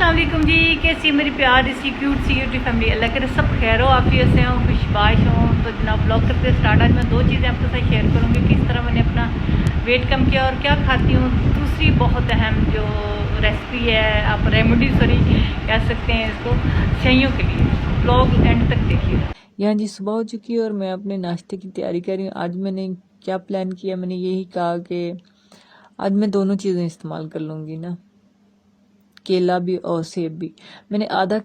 अस्सलाम वालेकुम जी। कैसी मेरी प्यार सी क्यूट सी यूट्यूब फैमिली, अल्लाह करे सब खैर हो, आफियत से हो, खुशबाश हो। तो जनाब ब्लॉग करते स्टार्ट। आज मैं 2 चीज़ें आपके साथ शेयर करूँगी, किस तरह मैंने अपना वेट कम किया और क्या खाती हूँ। दूसरी बहुत अहम जो रेसिपी है, आप रेमेडी सॉरी कह सकते हैं इसको, सहियों के लिए। ब्लॉग एंड तक देखिएगा। यहाँ जी सुबह हो चुकी है और मैं अपने नाश्ते की तैयारी कर रही हूँ। आज मैंने क्या प्लान किया, मैंने यही कहा कि आज मैं दोनों चीज़ें इस्तेमाल कर लूँगी ना, केला भी और सेब भी। मैंने आधा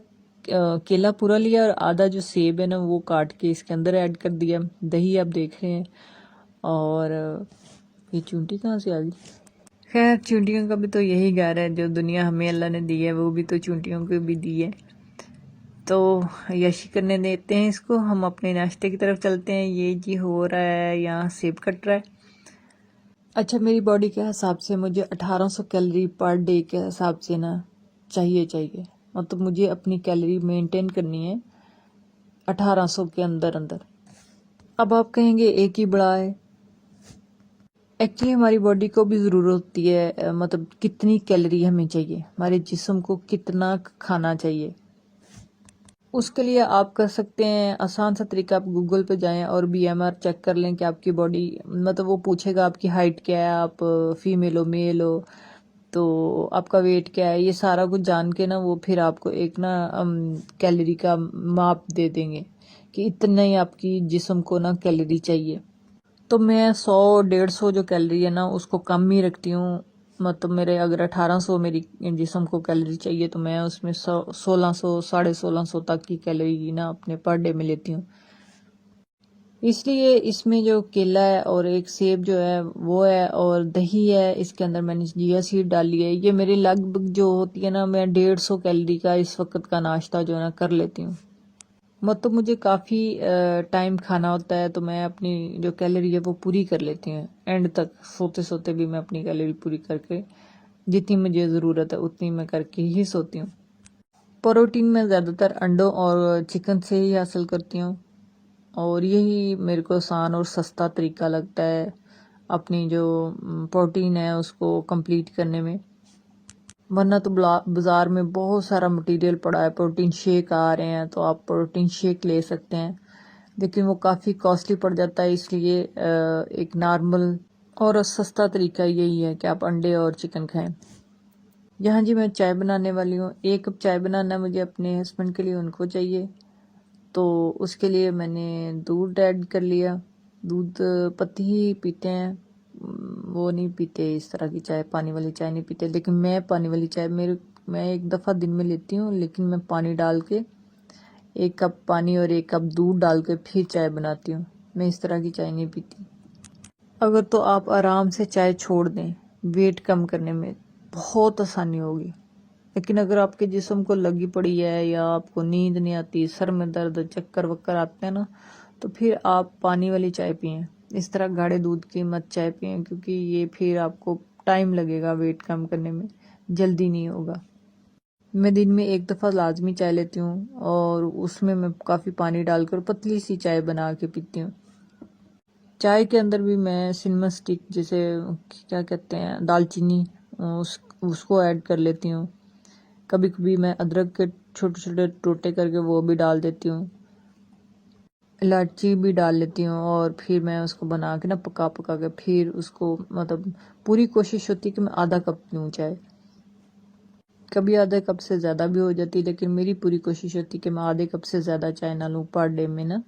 केला पूरा लिया और आधा जो सेब है ना वो काट के इसके अंदर ऐड कर दिया। दही आप देख रहे हैं। और ये चूंटी कहाँ से आ गई? खैर चूंटियों का भी तो यही घर है, जो दुनिया हमें अल्लाह ने दी है वो भी तो चूंटियों को भी दी है। तो यशी करने देते हैं इसको, हम अपने नाश्ते की तरफ चलते हैं। ये जी हो रहा है, यहाँ सेब कट रहा है। अच्छा, मेरी बॉडी के हिसाब से मुझे 1800 कैलोरी पर डे के हिसाब से ना चाहिए। मतलब मुझे अपनी कैलोरी मेंटेन करनी है 1800 के अंदर अंदर। अब आप कहेंगे एक ही बड़ा है। एक्चुअली हमारी बॉडी को भी ज़रूरत होती है, मतलब कितनी कैलोरी हमें चाहिए, हमारे जिस्म को कितना खाना चाहिए। उसके लिए आप कर सकते हैं आसान सा तरीका, आप गूगल पे जाएं और BMR चेक कर लें कि आपकी बॉडी, मतलब वो पूछेगा आपकी हाइट क्या है, आप फीमेल हो मेल हो, तो आपका वेट क्या है। ये सारा कुछ जान के ना वो फिर आपको एक ना कैलोरी का माप दे देंगे कि इतना ही आपकी जिस्म को ना कैलोरी चाहिए। तो मैं 100-150 जो कैलोरी है ना उसको कम ही रखती हूँ। मतलब मेरे अगर 1800 मेरी जिस्म को कैलोरी चाहिए तो मैं उसमें 1600 1650 तक की कैलोरी ना अपने पर डे में लेती हूँ। इसलिए इसमें जो केला है और एक सेब जो है वो है और दही है, इसके अंदर मैंने जिया सीड डाली है। ये मेरी लगभग जो होती है ना, मैं 150 कैलोरी का इस वक्त का नाश्ता जो है ना कर लेती हूँ। मतलब मुझे काफ़ी टाइम खाना होता है, तो मैं अपनी जो कैलोरी है वो पूरी कर लेती हूँ एंड तक। सोते सोते भी मैं अपनी कैलोरी पूरी करके, जितनी मुझे ज़रूरत है उतनी मैं करके ही सोती हूँ। प्रोटीन मैं ज़्यादातर अंडों और चिकन से ही हासिल करती हूँ और यही मेरे को आसान और सस्ता तरीका लगता है अपनी जो प्रोटीन है उसको कंप्लीट करने में। वरना तो बाज़ार में बहुत सारा मटेरियल पड़ा है, प्रोटीन शेक आ रहे हैं, तो आप प्रोटीन शेक ले सकते हैं, लेकिन वो काफ़ी कॉस्टली पड़ जाता है। इसलिए एक नॉर्मल और सस्ता तरीका यही है कि आप अंडे और चिकन खाएं। यहाँ जी मैं चाय बनाने वाली हूँ। 1 कप चाय बनाना मुझे अपने हस्बैंड के लिए, उनको चाहिए, तो उसके लिए मैंने दूध ऐड कर लिया। दूध पत्ती ही पीते हैं, वो नहीं पीते इस तरह की चाय, पानी वाली चाय नहीं पीते। लेकिन मैं पानी वाली चाय मैं 1 दफ़ा दिन में लेती हूँ, लेकिन मैं पानी डाल के 1 कप पानी और 1 कप दूध डाल के फिर चाय बनाती हूँ। मैं इस तरह की चाय नहीं पीती। अगर तो आप आराम से चाय छोड़ दें, वेट कम करने में बहुत आसानी होगी। लेकिन अगर आपके जिस्म को लगी पड़ी है या आपको नींद नहीं आती, सर में दर्द, चक्कर वक्कर आते हैं ना, तो फिर आप पानी वाली चाय पिएं। इस तरह गाढ़े दूध की मत चाय पिएं, क्योंकि ये फिर आपको टाइम लगेगा वेट कम करने में, जल्दी नहीं होगा। मैं दिन में 1 दफ़ा लाजमी चाय लेती हूँ और उसमें मैं काफ़ी पानी डालकर पतली सी चाय बना के पीती हूँ। चाय के अंदर भी मैं सिनेमा स्टिक, जैसे क्या कहते हैं, दालचीनी, उसको ऐड कर लेती हूँ। कभी कभी मैं अदरक के छोटे छोटे टोटे करके वो भी डाल देती हूँ, इलायची भी डाल लेती हूँ, और फिर मैं उसको बना के ना पका पका के फिर उसको, मतलब पूरी कोशिश होती है कि मैं आधा कप पीऊँ चाय। कभी आधे कप से ज़्यादा भी हो जाती है, लेकिन मेरी पूरी कोशिश होती है कि मैं आधे कप से ज़्यादा चाय ना लूँ पर डे में ना,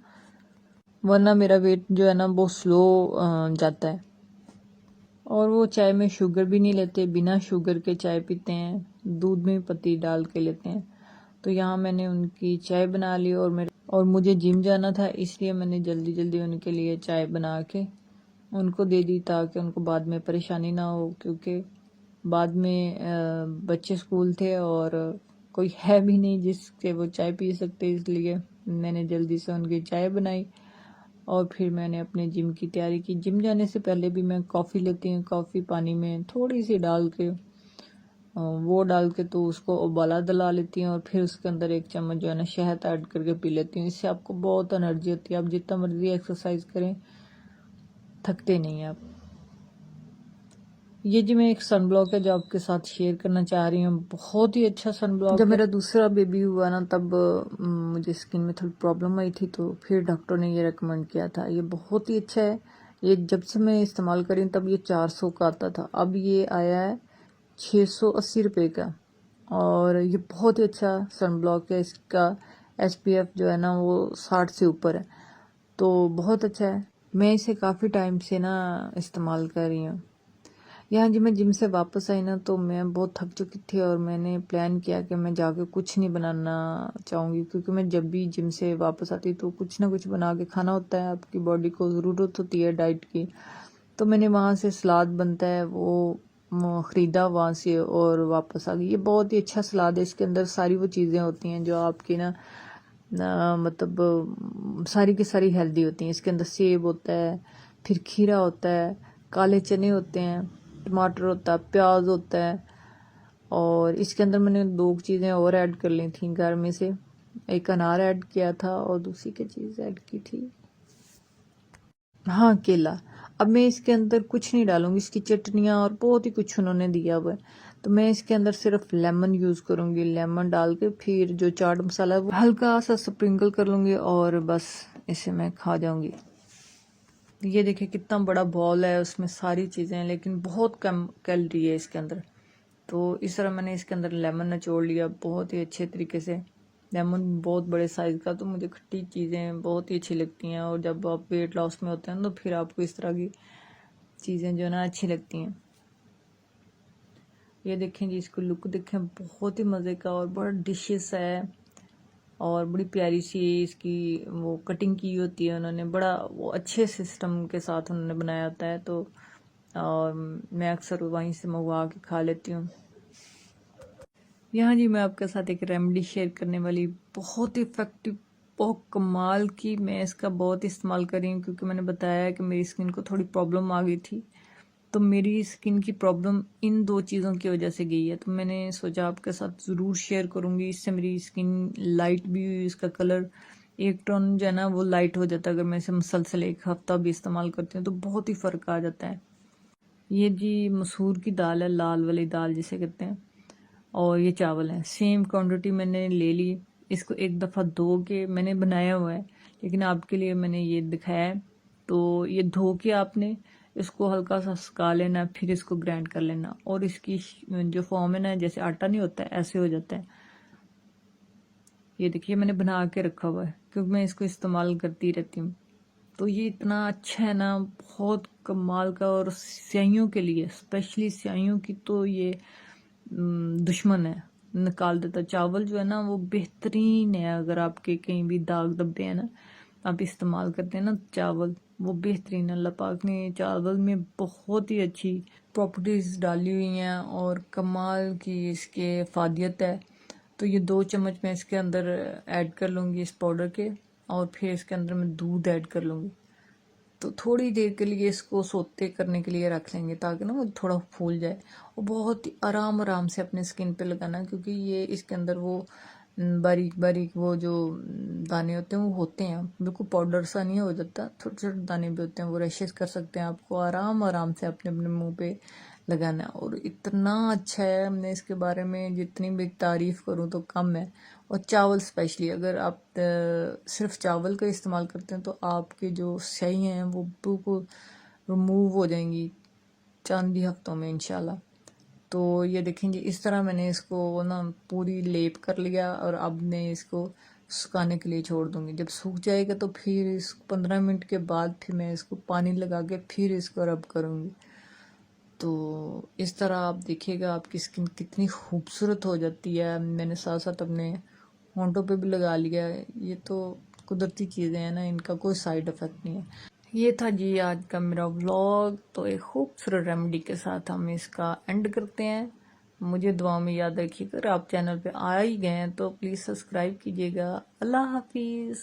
वरना मेरा वेट जो है ना बहुत स्लो जाता है। और वो चाय में शुगर भी नहीं लेते, बिना शुगर के चाय पीते हैं, दूध में पत्ती डाल के लेते हैं। तो यहाँ मैंने उनकी चाय बना ली और मुझे जिम जाना था, इसलिए मैंने जल्दी जल्दी उनके लिए चाय बना के उनको दे दी, ताकि उनको बाद में परेशानी ना हो, क्योंकि बाद में बच्चे स्कूल थे और कोई है भी नहीं जिससे वो चाय पी सकते। इसलिए मैंने जल्दी से उनकी चाय बनाई और फिर मैंने अपने जिम की तैयारी की। जिम जाने से पहले भी मैं कॉफ़ी लेती हूँ, कॉफ़ी पानी में थोड़ी सी डाल के, वो डाल के तो उसको उबाला दिला लेती हूँ और फिर उसके अंदर 1 चम्मच जो है ना शहद ऐड करके पी लेती हूँ। इससे आपको बहुत एनर्जी होती है, आप जितना मर्जी एक्सरसाइज करें थकते नहीं हैं आप। ये जी मैं एक सन ब्लॉक है जो आपके साथ शेयर करना चाह रही हूँ। बहुत ही अच्छा सन ब्लॉक। जब मेरा दूसरा बेबी हुआ ना तब मुझे स्किन में थोड़ी प्रॉब्लम आई थी, तो फिर डॉक्टर ने ये रेकमेंड किया था। ये बहुत ही अच्छा है। ये जब से मैं इस्तेमाल करी तब ये 400 का आता था, अब ये आया है 680 रुपये का। और ये बहुत ही अच्छा सन ब्लॉक है। इसका SPF जो है ना वो 60 से ऊपर है, तो बहुत अच्छा है। मैं इसे काफ़ी टाइम से ना इस्तेमाल कर रही हूँ। यहाँ जी मैं जिम से वापस आई ना तो मैं बहुत थक चुकी थी और मैंने प्लान किया कि मैं जाके कुछ नहीं बनाना चाहूँगी, क्योंकि मैं जब भी जिम से वापस आती तो कुछ ना कुछ बना के खाना होता है। आपकी बॉडी को ज़रूरत होती है डाइट की। तो मैंने वहाँ से सलाद बनता है वो ख़रीदा वहाँ से और वापस आ गई। ये बहुत ही अच्छा सलाद है। इसके अंदर सारी वो चीज़ें होती हैं जो आपकी मतलब सारी की सारी हेल्दी होती हैं। इसके अंदर सेब होता है, फिर खीरा होता है, काले चने होते हैं, टमाटर होता है, प्याज होता है। और इसके अंदर मैंने 2 चीज़ें और ऐड कर ली थी घर में से। एक अनार ऐड किया था और दूसरी क्या चीज़ ऐड की थी, हाँ केला। अब मैं इसके अंदर कुछ नहीं डालूंगी, इसकी चटनियाँ और बहुत ही कुछ उन्होंने दिया हुआ है। तो मैं इसके अंदर सिर्फ लेमन यूज़ करूंगी। लेमन डाल के फिर जो चाट मसाला है वो हल्का सा स्प्रिंकल कर लूंगी और बस इसे मैं खा जाऊंगी। ये देखिए कितना बड़ा बॉल है, उसमें सारी चीज़ें हैं लेकिन बहुत कम कैलोरी है इसके अंदर। तो इस तरह मैंने इसके अंदर लेमन निचोड़ लिया बहुत ही अच्छे तरीके से। लेमन बहुत बड़े साइज़ का, तो मुझे खट्टी चीज़ें बहुत ही अच्छी लगती हैं। और जब आप वेट लॉस में होते हैं तो फिर आपको इस तरह की चीज़ें जो है ना अच्छी लगती हैं। ये देखें जी, इसको लुक देखें, बहुत ही मज़े का और बड़ा डिशेस है और बड़ी प्यारी सी इसकी वो कटिंग की होती है उन्होंने। बड़ा वो अच्छे सिस्टम के साथ उन्होंने बनाया होता है। तो और मैं अक्सर वहीं से मंगवा के खा लेती हूँ। यहाँ जी मैं आपके साथ एक रेमेडी शेयर करने वाली, बहुत इफ़ेक्टिव, बहुत कमाल की। मैं इसका बहुत इस्तेमाल कर रही हूँ क्योंकि मैंने बताया है कि मेरी स्किन को थोड़ी प्रॉब्लम आ गई थी। तो मेरी स्किन की प्रॉब्लम इन 2 चीज़ों की वजह से गई है। तो मैंने सोचा आपके साथ ज़रूर शेयर करूँगी। इससे मेरी स्किन लाइट भी हुई, इसका कलर 1 टोन जो है ना वो लाइट हो जाता है। अगर मैं इसे मुसलसल 1 हफ्ता भी इस्तेमाल करती हूँ तो बहुत ही फ़र्क आ जाता है। ये जी मसूर की दाल है, लाल वाली दाल जिसे कहते हैं, और ये चावल है। सेम क्वांटिटी मैंने ले ली। इसको एक दफ़ा धो के मैंने बनाया हुआ है, लेकिन आपके लिए मैंने ये दिखाया है। तो ये धो के आपने इसको हल्का सा सुखा लेना, फिर इसको ग्राइंड कर लेना और इसकी जो फॉर्म है ना, जैसे आटा नहीं होता है ऐसे हो जाता है। ये देखिए मैंने बना के रखा हुआ है क्योंकि मैं इसको इस्तेमाल करती रहती हूँ। तो ये इतना अच्छा है ना, बहुत कमाल का। और स्याहियों के लिए, स्पेशली स्याहियों की तो ये दुश्मन है, निकाल देता। चावल जो है ना वो बेहतरीन है। अगर आपके कहीं भी दाग धब्बे हैं ना, आप इस्तेमाल करते हैं ना चावल, वो बेहतरीन है। अल्लाह पाक ने चावल में बहुत ही अच्छी प्रॉपर्टीज़ डाली हुई हैं और कमाल की इसके फादियत है। तो ये 2 चम्मच मैं इसके अंदर ऐड कर लूँगी इस पाउडर के, और फिर इसके अंदर मैं दूध ऐड कर लूँगी। तो थोड़ी देर के लिए इसको सोते करने के लिए रख लेंगे ताकि ना वो थोड़ा फूल जाए। और बहुत ही आराम आराम से अपने स्किन पे लगाना, क्योंकि ये इसके अंदर वो बारीक बारीक वो जो दाने होते हैं वो होते हैं, बिल्कुल पाउडर सा नहीं हो जाता, छोटे छोटे दाने भी होते हैं। वो रैशेस कर सकते हैं। आपको आराम आराम से अपने अपने मुंह पे लगाना है और इतना अच्छा है। हमने इसके बारे में जितनी भी तारीफ़ करूँ तो कम है। और चावल स्पेशली, अगर आप सिर्फ चावल का इस्तेमाल करते हैं तो आपके जो स्याही हैं वो बिल्कुल रिमूव हो जाएंगी चंद ही हफ्तों में इंशाल्लाह। तो ये देखेंगे इस तरह मैंने इसको ना पूरी लेप कर लिया और अब मैं इसको सुखाने के लिए छोड़ दूंगी। जब सूख जाएगा तो फिर इस 15 मिनट के बाद फिर मैं इसको पानी लगा के फिर इसको रब करूँगी। तो इस तरह आप देखिएगा आपकी स्किन कितनी खूबसूरत हो जाती है। मैंने साथ साथ अपने होंठों पे भी लगा लिया है। ये तो कुदरती चीज़ें हैं ना, इनका कोई साइड इफ़ेक्ट नहीं है। ये था जी आज का मेरा व्लॉग। तो एक खूबसूरत रेमेडी के साथ हम इसका एंड करते हैं। मुझे दुआ में याद रखिएगा। अगर आप चैनल पे आ ही गए हैं तो प्लीज़ सब्सक्राइब कीजिएगा। अल्लाह हाफिज़।